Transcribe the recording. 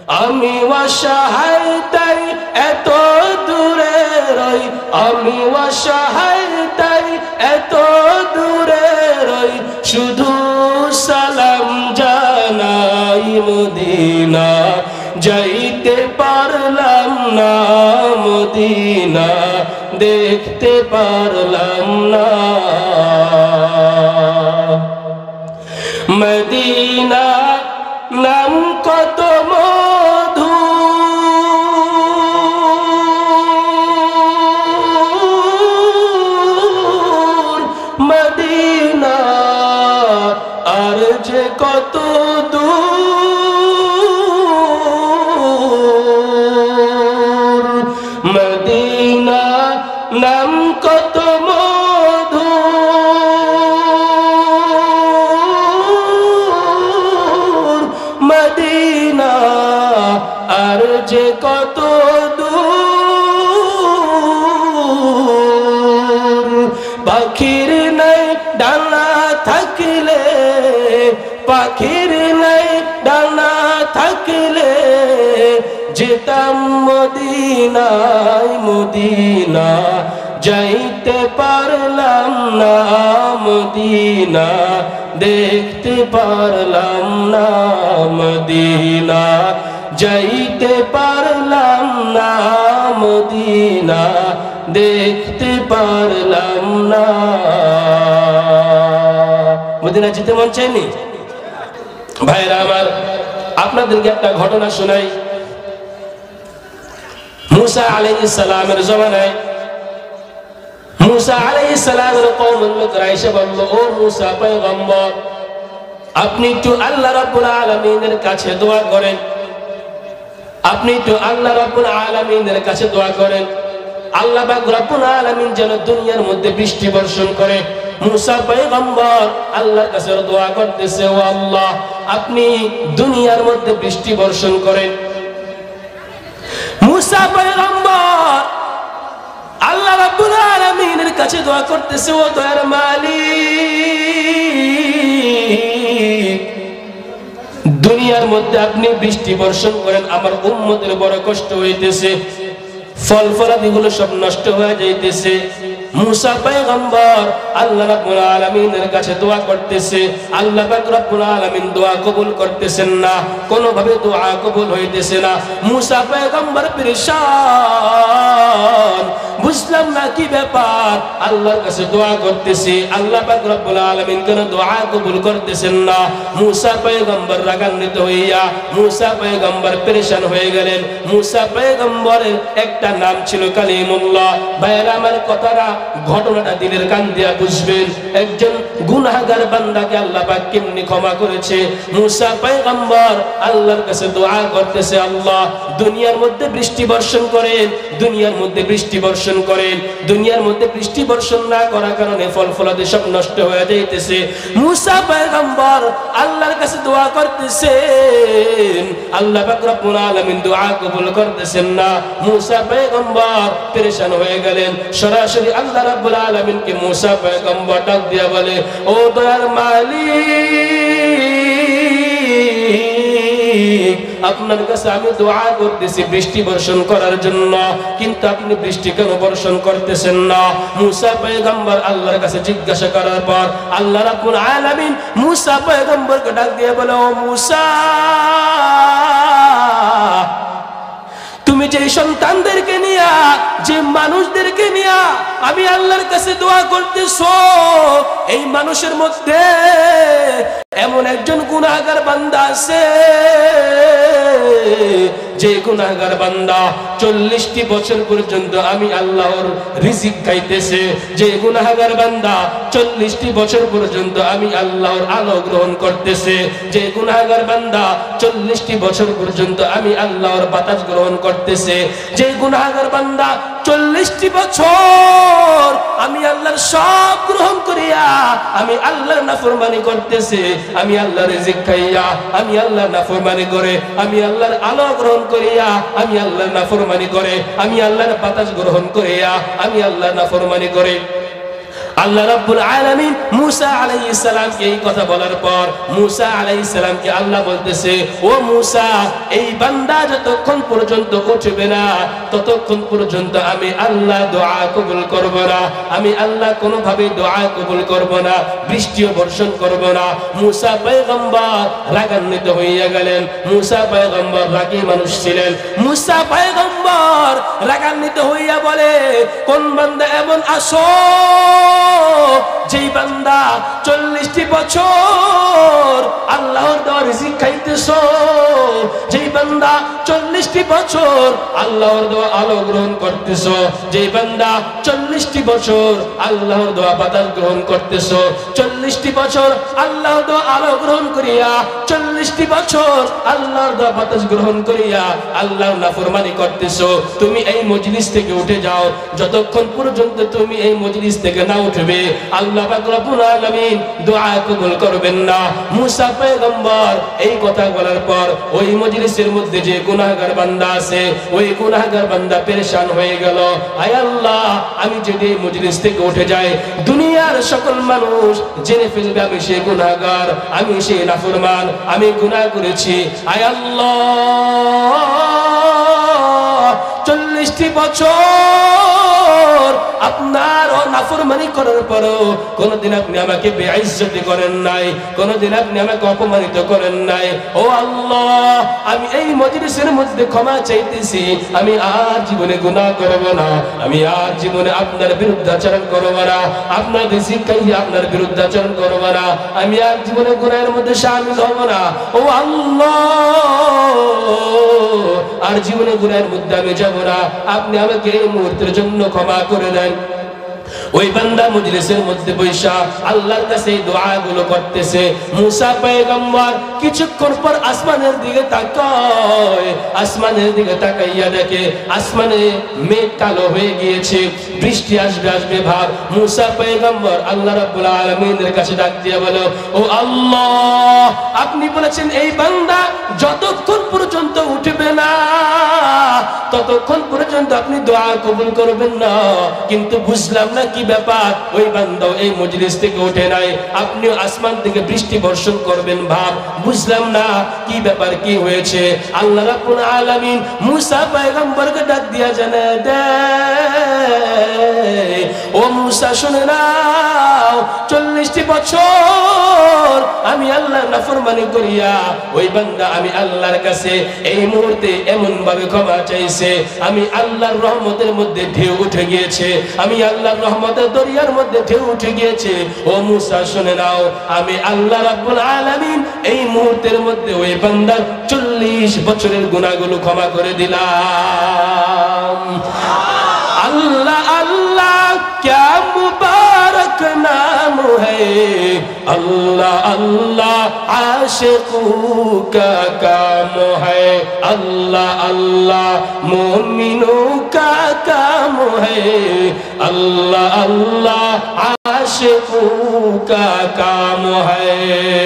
আমি অসহায় তাই এত দূরে রই, আমি অসহায় তাই এত দূরে রই, শুধু সালাম জানাই মদিনা, যাইতে পারলাম না মদিনা, দেখতে পারলাম না মদিনা। নাম কত মধু, মদিনা আর যে কত দূর, মদিনা নাম কত মধু, মদিনা আর যে কত দূর। পাখির নাই ডানা থাকলে, পাখির নাই ডানা থাকলে, যেতাম মদিনায় মদিনা, যাইতে পারলাম না মদিনা, দেখতে পারলাম না মদিনা, যাইতে পারলাম না মদিনা, দেখতে পারলাম না। মদিনা যেতে মন চায়নি? ভাইরা আমার, আপনাদেরকে একটা ঘটনা শোনাই। মুসা আলাইহিস সালামের জমানায় মুসা আলাইহিস সালামের কওমের লোকেরা এসে বলল, ও মুসা পয়গম্বর, আপনি একটু আল্লাহ রাব্বুল আলামিনের কাছে দোয়া করেন, আপনি একটু আল্লাহ রাব্বুল আলামিনের কাছে দোয়া করেন, আল্লাহ পাক রব্বুল আলামিন যেন দুনিয়ার মধ্যে বৃষ্টি বর্ষণ করে। মুসা পয়গম্বর আল্লাহর কাছে দোয়া করতেছে, ও আল্লাহ, আপনি দুনিয়ার মধ্যে বৃষ্টি বর্ষণ করেন। মুসা পয়গম্বর আল্লাহ রাব্বুল আলামিনের কাছে দোয়া করতেছে, ও দয়ার মালিক, দুনিয়ার মধ্যে আপনি বৃষ্টি বর্ষণ করেন, আমার উম্মতের বড় কষ্ট হইতেছে, ফল ফলাদিগুলো সব নষ্ট হয়ে যাইতেছে। মুসা পয়গম্বর আল্লাহ রাব্বুল আলামিনের কাছে দোয়া করতেছে, আল্লাহ পাক রব্বুল আলামিন দোয়া কবুল করতেছেন না, কোনো ভাবে দোয়া কবুল হইতেছে না। মুসা পয়গম্বর পেরেশান, বুঝলাম না কি ব্যাপার, আল্লাহর কাছে দোয়া করতেছি, আল্লাহ পাক রব্বুল আলামিন কেন দোয়া কবুল করতেছেন না। মুসা পয়গম্বর রাগান্বিত হইয়া মুসা পয়গম্বর পেরেশান হয়ে গেলেন। মুসা পয়গম্বরের একটা নাম ছিল কালিমুল্লাহ। ভাইরা আমার, কথাটা ঘটনাটা দিলের কান দিয়া বুঝবেন। একজন গুনাহগার বান্দাকে আল্লাহ পাক কেমনি ক্ষমা করেছে। মুসা পয়গম্বর আল্লাহর কাছে দোয়া করতেছে, আল্লাহ দুনিয়ার মধ্যে বৃষ্টি বর্ষণ করেন, দুনিয়ার মধ্যে বৃষ্টি বর্ষণ করেন। দুনিয়ার মধ্যে বৃষ্টি বর্ষণ না করার কারণে ফল ফলাদি সব নষ্ট হয়ে যাইতেছে। মুসা পয়গম্বর আল্লাহর কাছে দোয়া করতেছেন, আল্লাহ পাক রব্বুল আলামিন দোয়া কবুল করতেছেন না। মুসা পয়গম্বর পেরেশান হয়ে গেলেন। সরাসরি আল্লাহ রাব্বুল আলামিনকে মুসা পয়গম্বর ডাক দিয়া বলে, ও দয়ার মালিক, আপনার কাছে আমি দোয়া করতেছি বৃষ্টি বর্ষণ করার জন্য, কিন্তু আপনি বৃষ্টি কেন বর্ষণ করতেছেন না? মুসা পয়গম্বর আল্লাহর কাছে জিজ্ঞাসা করার পর আল্লাহ রাব্বুল আলামিন মুসা পয়গম্বরকে ডাক দিয়ে বলে, ও মুসা, তুমি যে সন্তানদেরকে নিয়া, যে মানুষদেরকে নিয়া আমি আল্লাহর কাছে দোয়া করতেছো, এই মানুষের মধ্যে এমন একজন গুনাহগার বান্দা আছে, যে গুনাহগার বান্দা 40টি বছর পর্যন্ত আমি আল্লাহর রিজিক খাইতেছে, যে গুনাহগার বান্দা 40টি বছর পর্যন্ত আমি আল্লাহর আলো গ্রহণ করতেছে, যে গুনাহগার বান্দা 40টি বছর পর্যন্ত আমি আল্লাহর বাতাস গ্রহণ করতেছে, যে গুনাহগার বান্দা 40টি বছর আমি আল্লাহর সব গ্রহণ করিয়া আমি আল্লাহর নাফরমানি করতেছে, আমি আল্লাহর রিজিক খাইয়া আমি আল্লাহর নাফরমানি করে, আমি আল্লাহর আলো গ্রহণ করিয়া আমি আল্লাহর নাফরমানি করে, আমি আল্লাহর বাতাস গ্রহণ করিয়া আমি আল্লাহর নাফরমানি করে। আল্লাহ রাব্বুল আলামিন মুসা আলাইহিস সালামকে এই কথা বলার পর মুসা আলাইহিস সালামকে আল্লাহ বলতেছে, ও মুসা, এই বান্দা যতক্ষণ পর্যন্ত উঠবে না ততক্ষণ পর্যন্ত আমি আল্লাহ দোয়া কবুল করব না, আমি আল্লাহ কোনোভাবে দোয়া কবুল করব না, বৃষ্টিও বর্ষণ করব না। মুসা পয়গম্বর রাগান্বিত হইয়া গেলেন। মুসা পয়গম্বর রাগী মানুষ ছিলেন। মুসা পয়গম্বর রাগান্বিত হইয়া বলে, কোন বান্দা এমন আসো যেই বান্দা 40টি বছর আল্লাহর দেওয়া রিজিক খাইতেছো, যেই বান্দা 40টি বছর আল্লাহর দেওয়া আলো গ্রহণ করতেছো, যেই বান্দা 40টি বছর আল্লাহর দেওয়া বাতাস গ্রহণ করতেছো, 40টি বছর আল্লাহর দেওয়া আলো গ্রহণ করিয়া 40টি বছর আল্লাহর দেওয়া বাতাস গ্রহণ করিয়া আল্লাহর নাফরমানি করতেছো, তুমি এই মজলিস থেকে উঠে যাও। যতক্ষণ পর্যন্ত তুমি এই মজলিস থেকে না উঠবে আল্লাহ পাক রব্বুল আলামিন দোয়া কবুল করবেন না। মুসা পয়গম্বর এই কথা বলার পর ওই মজলিসের মধ্যে যে গুনাহগার বান্দা আছে ওই গুনাহগার বান্দা পেরেশান হয়ে গেল। আয় আল্লাহ, আমি যদি এই মজলিস থেকে উঠে যাই দুনিয়ার সকল মানুষ জেনে ফেলবে আমি সেই গুনাহগার, আমি সেই নাফরমান, আমি গুনাহ করেছি। আয় আল্লাহ, 40টি বছর আপনার নাফরমানি করার পরও কোনদিন আপনি আমাকে বেইজ্জতি করেন নাই, কোনদিন আপনি আমাকে অপমানিত করেন নাই। ও আল্লাহ, আমি এই মজলিসের মধ্যে ক্ষমা চাইতেছি, আমি আর জীবনে গুনাহ করব না, আমি আর জীবনে আপনার বিরুদ্ধাচরণ করব না, আপনার রিজিক খাইয়ে আপনার বিরুদ্ধাচরণ করব না, আমি আর জীবনে গুনাহের মধ্যে শামিল হব না। ও আল্লাহ, আর জীবনে গুনাহের মধ্যে আমি যাব না, আপনি আমাকে এই মুহূর্তের জন্য ক্ষমা করে দেন। ওই বান্দা মজলিসের মধ্যে বৈশা আল্লাহর কাছে এই দোয়াগুলো করতেছে। মুসা পয়গম্বর কিছুক্ষণ পর আসমানের দিকে তাকায়, আসমানের দিকে তাকাইয়া দেখে আসমানে মেঘ কালো হয়ে গিয়েছে, বৃষ্টি আসবে আসবে ভাব। মুসা পয়গম্বর আল্লাহ রাব্বুল আলামিনের কাছে ডাক দিয়ে বলে, ও আল্লাহ, আপনি বলেছেন এই বান্দা যতক্ষণ পর্যন্ত উঠবে না ততক্ষণ পর্যন্ত আপনি দোয়া কবুল করবেন না, কিন্তু বুঝলাম না কি ব্যাপার, ওই বান্দা এই মজলিস থেকে উঠে নাই, আপনিও আসমান থেকে বৃষ্টি বর্ষণ করবেন ভাব, বুঝলাম না কি ব্যাপার, কি হয়েছে। আল্লাহ রাব্বুল আলামিন মুসা পয়গম্বরকে ডাক দিয়া জানায় দেয়, ও মুসা শুনে নাও, 40টি বছর আমি আল্লাহর নাফরমানি করিয়া ওই বান্দা আমি আল্লাহর কাছে এই মুহূর্তে এমন ভাবে ক্ষমা চাইছে, আমি আল্লাহর রহমতের মধ্যে ঢেউ উঠে গিয়েছে, আমি আল্লাহর রহমতের দরিয়ার মধ্যে ঢেউ উঠে গিয়েছে। ও মুসা শুনে নাও, আমি আল্লাহ রাব্বুল আলামিন এই মুহূর্তের মধ্যে ওই বান্দার 40 বছরের গুনাহগুলো ক্ষমা করে দিলাম। अल्लाह अल्लाह क्या मुबारक नाम है, अल्लाह अल्लाह आशिकों का काम है, अल्लाह अल्लाह मोमिनों का काम है, अल्लाह अल्लाह आशिकों का काम है।